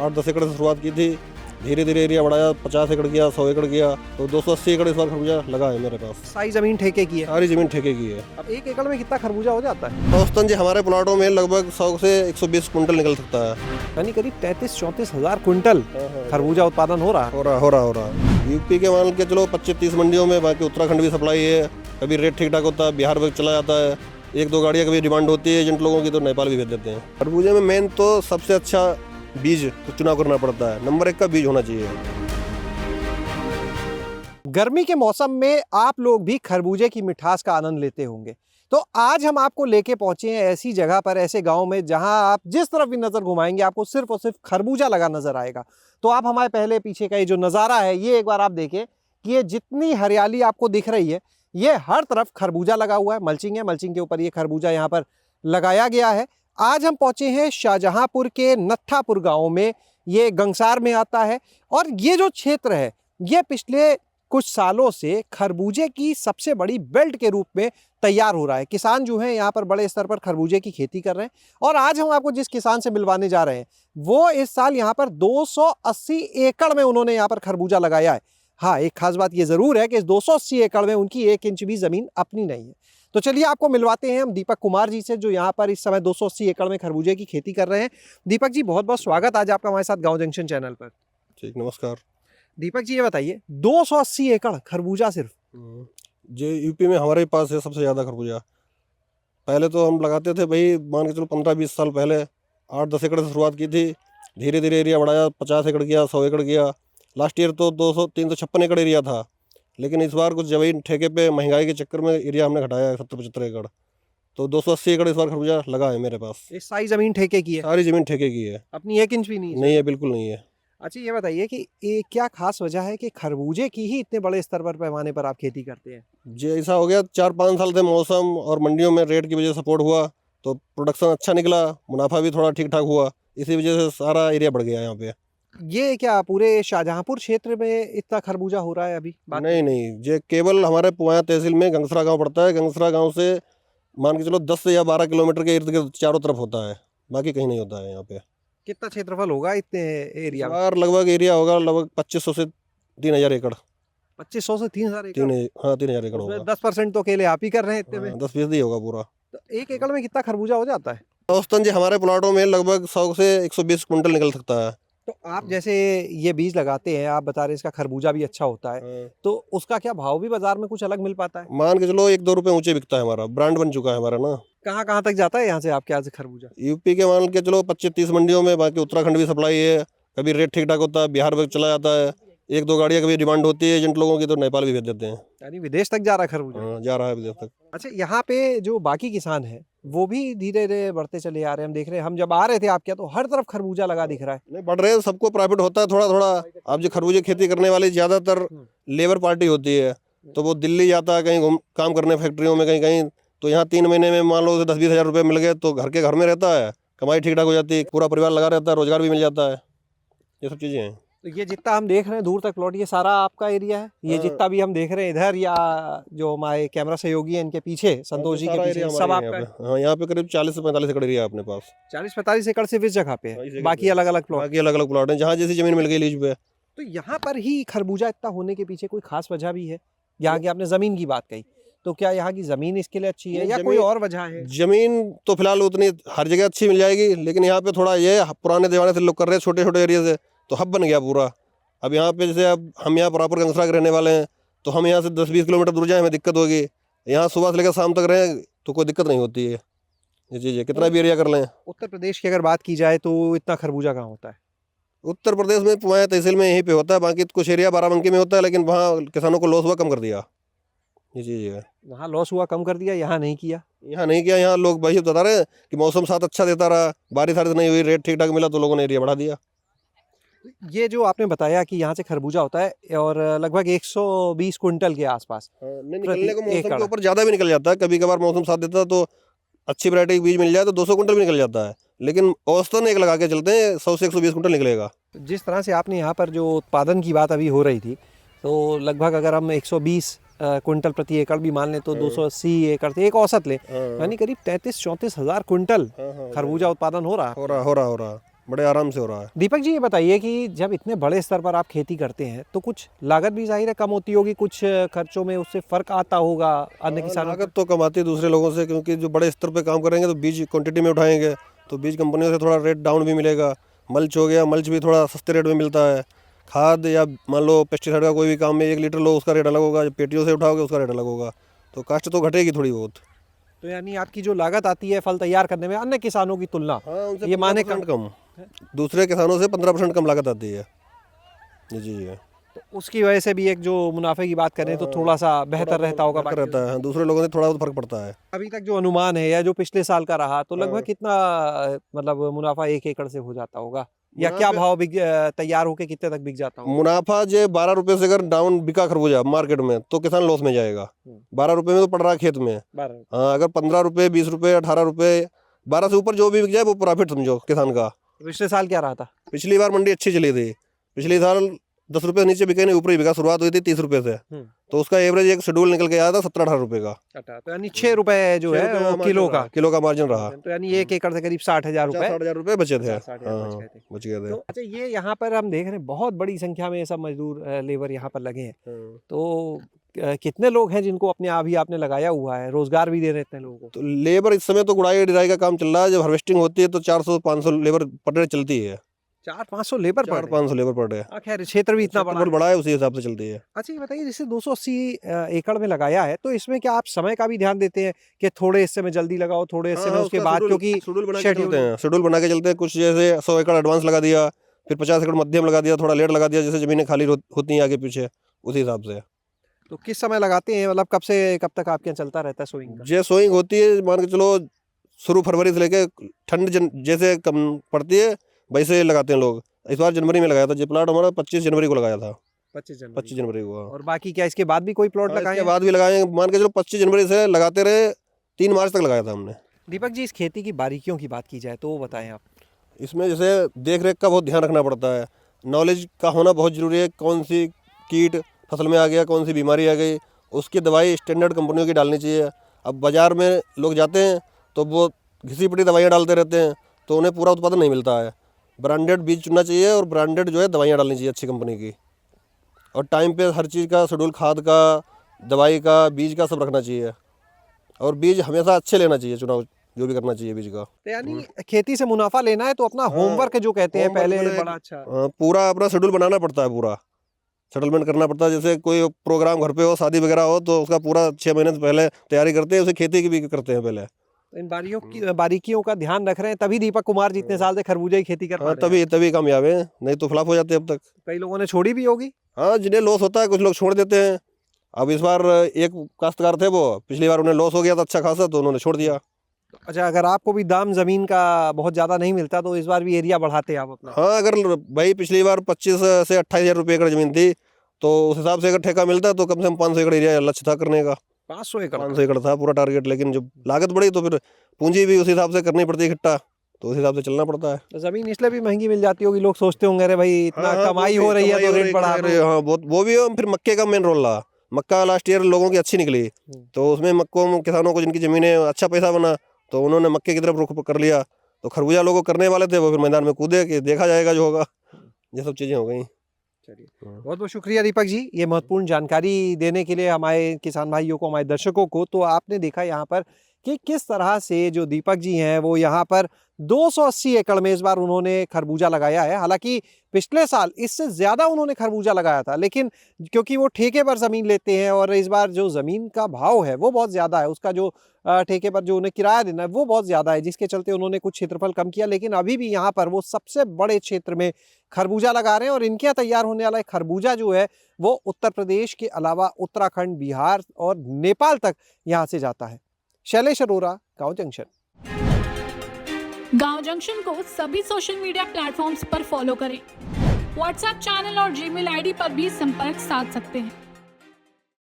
8-10 एकड़ से शुरुआत की थी, धीरे धीरे एरिया बढ़ाया, 50 एकड़ किया, 100 एकड़ किया, तो 280 एकड़ इस बार खरबूजा लगा है मेरे पास। सारी जमीन ठेके की है। सारी जमीन ठेके की है। अब 1 एकड़ में कितना खरबूजा हो जाता है? औसतन जी हमारे प्लॉटों में लगभग 100 से 120 कुंटल निकल सकता है। यानी करीब 33-34 हज़ार कुंटल खरबूजा उत्पादन हो रहा है। हो रहा। यूपी के मान के चलो 25-30 मंडियों में, बाकी उत्तराखंड भी सप्लाई है। कभी रेट ठीक ठाक होता है, बिहार में चला जाता है, 1-2 गाड़ियाँ कभी डिमांड होती है एजेंट लोगों की, तो नेपाल भी भेज देते हैं। खरबूजे में मेन तो सबसे अच्छा बीज चुनाव करना पड़ता है। नंबर 1 का बीज होना चाहिए। गर्मी के मौसम में आप लोग भी खरबूजे की मिठास का आनंद लेते होंगे, तो आज हम आपको लेके पहुंचे हैं ऐसी जगह पर, ऐसे गांव में जहां आप जिस तरफ भी नजर घुमाएंगे आपको सिर्फ और सिर्फ खरबूजा लगा नजर आएगा। तो आप हमारे पहले पीछे का ये जो नज़ारा है, ये एक बार आप देखें कि ये जितनी हरियाली आपको दिख रही है, ये हर तरफ खरबूजा लगा हुआ है। मल्चिंग है, मल्चिंग के ऊपर ये खरबूजा यहाँ पर लगाया गया है। आज हम पहुंचे हैं शाहजहांपुर के नत्थापुर गाँव में, ये गंगसार में आता है। और ये जो क्षेत्र है, ये पिछले कुछ सालों से खरबूजे की सबसे बड़ी बेल्ट के रूप में तैयार हो रहा है। किसान जो हैं यहाँ पर बड़े स्तर पर खरबूजे की खेती कर रहे हैं। और आज हम आपको जिस किसान से मिलवाने जा रहे हैं, वो इस साल यहाँ पर 280 एकड़ में उन्होंने यहाँ पर खरबूजा लगाया है। हाँ, एक खास बात ये ज़रूर है कि इस 280 एकड़ में उनकी 1 इंच भी ज़मीन अपनी नहीं है। तो चलिए आपको मिलवाते हैं हम दीपक कुमार जी से, जो यहाँ पर इस समय 280 एकड़ में खरबूजे की खेती कर रहे हैं। दीपक जी, बहुत बहुत स्वागत आज आपका हमारे साथ गाँव जंक्शन चैनल पर। ठीक, नमस्कार। दीपक जी, ये बताइए, 280 एकड़ खरबूजा सिर्फ? जो यूपी में हमारे पास है सबसे ज़्यादा खरबूजा। पहले तो हम लगाते थे भाई, मान के चलो 15-20 साल पहले 8-10 एकड़ से शुरुआत की थी, धीरे धीरे एरिया बढ़ाया, 50 एकड़ किया, 100 एकड़ किया। लास्ट ईयर तो 356 एकड़ एरिया था, लेकिन इस बार कुछ जमीन ठेके पे महंगाई के चक्कर में एरिया हमने घटाया है 70-75 एकड़, तो 280 एकड़ इस बार खरबूजा लगा है मेरे पास। ये सारी जमीन ठेके की है? सारी जमीन ठेके की है, अपनी 1 इंच भी नहीं है? नहीं है, बिल्कुल नहीं है। अच्छा, ये बताइए कि ये क्या खास वजह है कि खरबूजे की ही इतने बड़े स्तर पर पैमाने पर आप खेती करते हैं? जी, ऐसा हो गया 4-5 साल से मौसम और मंडियों में रेट की वजह से सपोर्ट हुआ, तो प्रोडक्शन अच्छा निकला, मुनाफा भी थोड़ा ठीक ठाक हुआ, इसी वजह से सारा एरिया बढ़ गया यहाँ पे। ये क्या पूरे शाहजहांपुर क्षेत्र में इतना खरबूजा हो रहा है अभी? नहीं, ये केवल हमारे पुआया तहसील में गंगसरा गांव पड़ता है। गंगसरा गांव से मान के चलो 10 या 12 किलोमीटर के इर्द गिर्द चारों तरफ होता है, बाकी कहीं नहीं होता है यहाँ पे। कितना क्षेत्रफल होगा इतने एरिया में? यार लगभग एरिया होगा लगभग 2500 से 3000 एकड़। 2500 से 3000 एकड़? 3000 एकड़ होगा। 10% तो अकेले आप ही कर रहे हैं इतने में? 10% ही होगा पूरा। तो 1 एकड़ में कितना खरबूजा हो जाता है? औसतन जी हमारे प्लॉटों में लगभग 100 से 120 कुंटल निकल सकता है। तो आप जैसे ये बीज लगाते हैं, आप बता रहे हैं इसका खरबूजा भी अच्छा होता है, तो उसका क्या भाव भी बाजार में कुछ अलग मिल पाता है? मान के चलो 1-2 रुपए ऊंचे बिकता है, हमारा ब्रांड बन चुका है हमारा ना। कहाँ तक जाता है यहाँ से आपके यहाँ से खरबूजा? यूपी के मान के चलो 25-30 मंडियों में, बाकी उत्तराखंड भी सप्लाई है। कभी रेट ठीक ठाक होता है, बिहार में चला जाता है, 1-2 गाड़ियाँ कभी डिमांड होती है एजेंट लोगों की, तो नेपाल भी भेज देते हैं। यानी विदेश तक जा रहा है खरबूजा? जा रहा है विदेश तक। अच्छा, यहाँ पे जो बाकी किसान हैं वो भी धीरे धीरे बढ़ते चले आ रहे हैं। हम देख रहे हैं, हम जब आ रहे थे आपके यहाँ तो हर तरफ खरबूजा लगा दिख रहा है। नहीं, बढ़ रहे हैं, सबको प्रॉफिट होता है थोड़ा थोड़ा। अब जो खरबूजे खेती करने वाली ज़्यादातर लेबर पार्टी होती है, तो वो दिल्ली जाता है कहीं काम करने फैक्ट्रियों में, कहीं तो यहाँ 3 महीने में मान लो 10-20 हज़ार रुपये मिल गए तो घर में रहता है, कमाई ठीक ठाक हो जाती है, पूरा परिवार लगा रहता है, रोजगार भी मिल जाता है। ये सब चीज़ें हैं। तो ये जितना हम देख रहे हैं दूर तक प्लॉट, ये सारा आपका एरिया है? ये जितना भी हम देख रहे हैं इधर, या जो हमारे कैमरा सहयोगी हैं इनके पीछे, संतोष जी के पीछे, सब आपका है? हाँ, यहाँ पे करीब 40 से 45 एकड़ एरिया है अपने पास। 40-45 एकड़ सिर्फ इस जगह पे है, बाकी अलग अलग प्लॉट? बाकी अलग अलग प्लॉट हैं, जहाँ जैसी जमीन मिल गई लीज पे। तो यहाँ पर ही खरबूजा इतना होने के पीछे कोई खास वजह भी है? यहाँ की आपने जमीन की बात कही, तो क्या यहाँ की जमीन इसके लिए अच्छी है या कोई और वजह है? जमीन तो फिलहाल उतनी हर जगह अच्छी मिल जाएगी, लेकिन यहाँ पे थोड़ा ये पुराने जमाने से लोग कर रहे हैं, छोटे छोटे एरिया से, तो हब बन गया पूरा। अब यहाँ पे जैसे अब हम यहाँ प्रॉपर गंगसरा के रहने वाले हैं, तो हम यहाँ से 10-20 किलोमीटर दूर जाए हमें दिक्कत होगी। यहाँ सुबह से लेकर शाम तक रहें तो कोई दिक्कत नहीं होती है। ये चीज़ है, कितना भी एरिया कर लें। उत्तर प्रदेश की अगर बात की जाए तो इतना खरबूजा कहाँ होता है? उत्तर प्रदेश में पुआया तहसील में यहीं पे होता है, बाकी कुछ एरिया बाराबंकी में होता है, लेकिन वहाँ किसानों को लॉस हुआ, कम कर दिया। ये चीज़ है, वहाँ लॉस हुआ, कम कर दिया, यहाँ नहीं किया? यहाँ नहीं किया। यहाँ लोग वही बता रहे हैं कि मौसम साथ अच्छा देता रहा, बारिश नहीं हुई, रेट ठीक ठाक मिला, तो लोगों ने एरिया बढ़ा दिया। ये जो आपने बताया कि यहाँ से खरबूजा होता है और लगभग 120 कुंटल के आसपास निकलने को मौसम के ऊपर ज़्यादा भी निकल जाता है, कभी कभार मौसम साथ देता है तो अच्छी वैरायटी बीज मिल जाए तो 200 कुंटल भी निकल जाता है, लेकिन औसतन एक लगा के चलते हैं 100 से 120 कुंटल निकलेगा। जिस तरह से आपने यहाँ पर जो उत्पादन की बात अभी हो रही थी, तो लगभग अगर हम 120 कुंटल प्रति एकड़ भी मान लें तो 280 एकड़ से एक औसत ले, यानी करीब 33-34 हज़ार कुंटल खरबूजा उत्पादन हो रहा। बड़े आराम से हो रहा है। दीपक जी ये बताइए कि जब इतने बड़े स्तर पर आप खेती करते हैं तो कुछ लागत भी जाहिर है कम होती होगी, कुछ खर्चों में उससे फर्क आता होगा अन्य किसानों लागत तो कम आती है दूसरे लोगों से, क्योंकि जो बड़े स्तर पे काम करेंगे तो बीज क्वांटिटी में उठाएंगे तो बीज कंपनियों से थोड़ा रेट डाउन भी मिलेगा। मल्च हो गया, मल्च भी थोड़ा सस्ते रेट में मिलता है। खाद या मान लो पेस्टिसाइड का कोई भी काम में 1 लीटर लो उसका रेट अलग होगा, जब पेटियों से उठाओगे उसका रेट अलग होगा, तो कास्ट तो घटेगी थोड़ी बहुत। तो यानी आपकी जो लागत आती है फल तैयार करने में अन्य किसानों की तुलना हाँ, उनसे ये माने 15% कम, दूसरे किसानों से 15% कम लागत आती है जी। तो उसकी वजह से भी एक जो मुनाफे की बात करें तो थोड़ा सा बेहतर रहता होगा। बेहतर रहता है, हाँ, दूसरे लोगों से थोड़ा बहुत फर्क पड़ता है। अभी तक जो अनुमान है या जो पिछले साल का रहा तो लगभग हाँ। कितना मतलब मुनाफा 1 एकड़ से हो जाता होगा, या क्या मुनाफे- भाव तैयार होके कितने तक बिक जाता होगा? मुनाफा जो 12 रुपए से अगर डाउन बिका खरबूजा मार्केट में तो किसान लॉस में जाएगा। 12 रुपए में तो पड़ रहा है खेत में। 12। हाँ, अगर 15 रुपए, 20 रुपए, 18 रुपए, 12 से ऊपर जो भी बिक जाए वो प्रॉफिट समझो किसान का। पिछले साल क्या रहा था? पिछली बार मंडी अच्छी चली थी, पिछले साल 10 रुपए से नीचे बिके नहीं, ऊपर ही बिका। शुरुआत हुई थी 30 रुपए से, तो उसका एवरेज एक शेड्यूल निकल के आया था 17-18 रुपए का। तो यानी 6 रुपए जो है वो किलो का मार्जिन रहा। तो यानी 1 एकड़ से करीब 60,000 रुपए 60,000 रुपए बचे थे। 60,000 बच गए थे। बच गए थे। तो अच्छा ये यहाँ पर हम देख रहे हैं बहुत बड़ी संख्या में ये सब मजदूर लेबर यहाँ पर लगे हैं, तो कितने लोग हैं जिनको अपने अभी आपने लगाया हुआ है, रोजगार भी दे रहे हैं लोगों को? तो लेबर इस समय तो गुड़ाई डिराई का काम चल रहा है। जब हार्वेस्टिंग होती है तो 400-500 लेबर पर डे चलती है। 400-500 लेबर पर 400-500 लेबर पर डे। खैर क्षेत्र भी इतना बड़ा बड़ा है, उसी हिसाब से चलती है। अच्छा ये बताइए जैसे 280 एकड़ में लगाया है तो इसमें क्या आप समय का भी ध्यान देते हैं कि थोड़े हिस्से में जल्दी लगाओ, थोड़े हिस्से में उसके बाद, क्योंकि शेड्यूल बना के चलते हैं। शेड्यूल बना के चलते हैं। कुछ जैसे 100 एकड़ एडवांस लगा दिया, फिर 50 एकड़ मध्यम लगा दिया, थोड़ा लेट लगा दिया, जैसे जमीनें खाली होती हैं आगे पीछे, उसी हिसाब से। तो किस समय लगाते हैं, मतलब कब से कब तक आपके यहाँ चलता रहता है सोइंग का? जो सोइंग होती है मान के चलो शुरू फरवरी से लेके ठंड जैसे कम पड़ती है वैसे लगाते हैं लोग। इस बार जनवरी में लगाया था। जो प्लाट हमारा 25 जनवरी को लगाया था। 25 जनवरी को। और बाकी क्या इसके बाद भी कोई प्लॉट लगाए? इसके बाद भी लगाए, मान के चलो 25 जनवरी से लगाते रहे, 3 मार्च तक लगाया था हमने। दीपक जी इस खेती की बारीकियों की बात की जाए तो वो बताएं आप। इसमें जैसे देख रेख का बहुत ध्यान रखना पड़ता है, नॉलेज का होना बहुत ज़रूरी है। कौन सी कीट फसल में आ गया, कौन सी बीमारी आ गई, उसकी दवाई स्टैंडर्ड कंपनियों की डालनी चाहिए। अब बाज़ार में लोग जाते हैं तो वो घिसी पिटी दवाइयाँ डालते रहते हैं, तो उन्हें पूरा उत्पादन नहीं मिलता है। ब्रांडेड बीज चुनना चाहिए और ब्रांडेड जो है दवाइयाँ डालनी चाहिए अच्छी कंपनी की, और टाइम पे हर चीज़ का शेड्यूल, खाद का, दवाई का, बीज का सब रखना चाहिए। और बीज हमेशा अच्छे लेना चाहिए, चुनाव जो भी करना चाहिए बीज का। तो यानी खेती से मुनाफा लेना है तो अपना होमवर्क जो कहते हैं पहले बड़ा अच्छा पूरा अपना शेड्यूल बनाना पड़ता है, पूरा सेटलमेंट करना पड़ता है। जैसे कोई प्रोग्राम घर पे हो, शादी वगैरह हो, तो उसका पूरा 6 महीने से पहले तैयारी करते हैं, उसे खेती की भी करते हैं पहले। तो इन बारीकियों का ध्यान रख रहे हैं, तभी दीपक कुमार जी इतने साल से खरबूजे की खेती कर पा रहे हैं। तभी कामयाब है, नहीं तो फ्लॉप हो जाते अब तक। कई लोगों ने छोड़ी भी होगी। हाँ, जिन्हें लॉस होता है कुछ लोग छोड़ देते हैं। अब इस बार एक काश्तकार थे, वो पिछली बार उन्हें लॉस हो गया था अच्छा खासा, तो उन्होंने छोड़ दिया। अच्छा अगर आपको भी दाम जमीन का बहुत ज़्यादा नहीं मिलता तो इस बार भी एरिया बढ़ाते आप अपना? हाँ, अगर भाई पिछली बार 25 से 28 हज़ार रुपये एकड़ जमीन थी, तो उस हिसाब से अगर ठेका मिलता तो कम से कम 500 एकड़ एरिया लक्ष्य था करने का। 500 एकड़ 500 एकड़ था पूरा टारगेट, लेकिन जब लागत बढ़ी तो फिर पूंजी भी उस हिसाब से करनी पड़ती है इकट्ठा, तो उस हिसाब से चलना पड़ता है। तो जमीन इसलिए भी महंगी मिल जाती होगी, लोग सोचते होंगे अरे भाई इतना कमाई हो रही है तो रेट बढ़ा दो। हाँ, वो भी है। फिर मक्के का मेन रोल रहा। मक्का लास्ट ईयर लोगों की अच्छी निकली, तो उसमें मक्कों किसानों को जिनकी ज़मीनें अच्छा पैसा बना, तो उन्होंने मक्के की तरफ रुख कर लिया। तो खरबूजा लोगों करने वाले थे, वो फिर मैदान में कूदे कि देखा जाएगा जो होगा। ये सब चीज़ें हो गई। चलिए बहुत बहुत शुक्रिया दीपक जी ये महत्वपूर्ण जानकारी देने के लिए हमारे किसान भाइयों को, हमारे दर्शकों को। तो आपने देखा यहाँ पर कि किस तरह से जो दीपक जी हैं वो यहाँ पर 280 एकड़ में इस बार उन्होंने खरबूजा लगाया है। हालांकि पिछले साल इससे ज़्यादा उन्होंने खरबूजा लगाया था, लेकिन क्योंकि वो ठेके पर ज़मीन लेते हैं और इस बार जो ज़मीन का भाव है वो बहुत ज़्यादा है, उसका जो ठेके पर जो उन्हें किराया देना है वो बहुत ज़्यादा है, जिसके चलते उन्होंने कुछ क्षेत्रफल कम किया। लेकिन अभी भी यहाँ पर वो सबसे बड़े क्षेत्र में खरबूजा लगा रहे हैं और इनके यहाँ तैयार होने वाला खरबूजा जो है वो उत्तर प्रदेश के अलावा उत्तराखंड, बिहार और नेपाल तक यहाँ से जाता है। शैलेश अरोरा, गांव जंक्शन। गांव जंक्शन को सभी सोशल मीडिया प्लेटफॉर्म्स पर फॉलो करें। व्हाट्सएप चैनल और जीमेल आईडी पर भी संपर्क साध सकते हैं।